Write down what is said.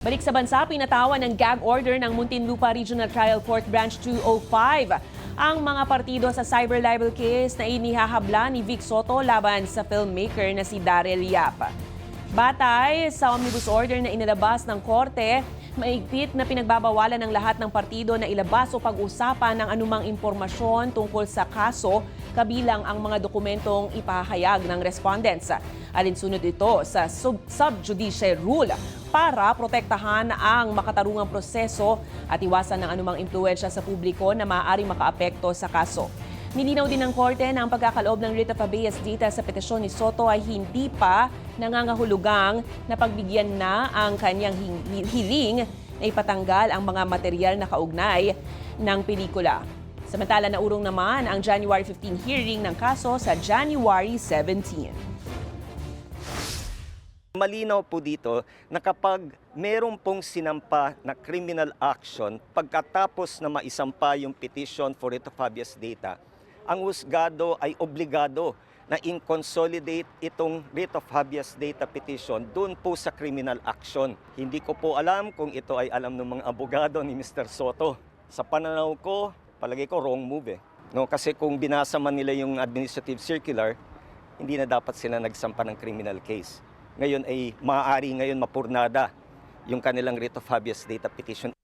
Balik sa bansa, pinatawan ng gag order ng Muntinlupa Regional Trial Court Branch 205 ang mga partido sa cyber libel case na inihahabla ni Vic Soto laban sa filmmaker na si Daryl Yap. Batay sa omnibus order na inilabas ng korte, maigpit na pinagbabawalan ng lahat ng partido na ilabas o pag-usapan ng anumang impormasyon tungkol sa kaso, kabilang ang mga dokumentong ipahayag ng respondents. Alinsunod ito sa subjudice rule para protektahan ang makatarungang proseso at iwasan ng anumang impluwensya sa publiko na maaaring makaapekto sa kaso. Nilinaw din ng korte na ang pagkakaloob ng writ of habeas data sa petisyon ni Soto ay hindi pa nangangahulugang na pagbigyan na ang kanyang hiling na ipatanggal ang mga material na kaugnay ng pelikula. Samantala, naurong naman ang January 15 hearing ng kaso sa January 17. Malinaw po dito na kapag meron pong sinampa na criminal action, pagkatapos na maisampa yung petition for writ of habeas data, ang husgado ay obligado na in-consolidate itong writ of habeas data petition doon po sa criminal action. Hindi ko po alam kung ito ay alam ng mga abogado ni Mr. Soto. Sa pananaw ko, palagay ko wrong move eh. No, kasi kung binasa man nila yung administrative circular, hindi na dapat sila nagsampa ng criminal case. Ngayon ay maaari ngayon mapurnada yung kanilang writ of habeas data petition.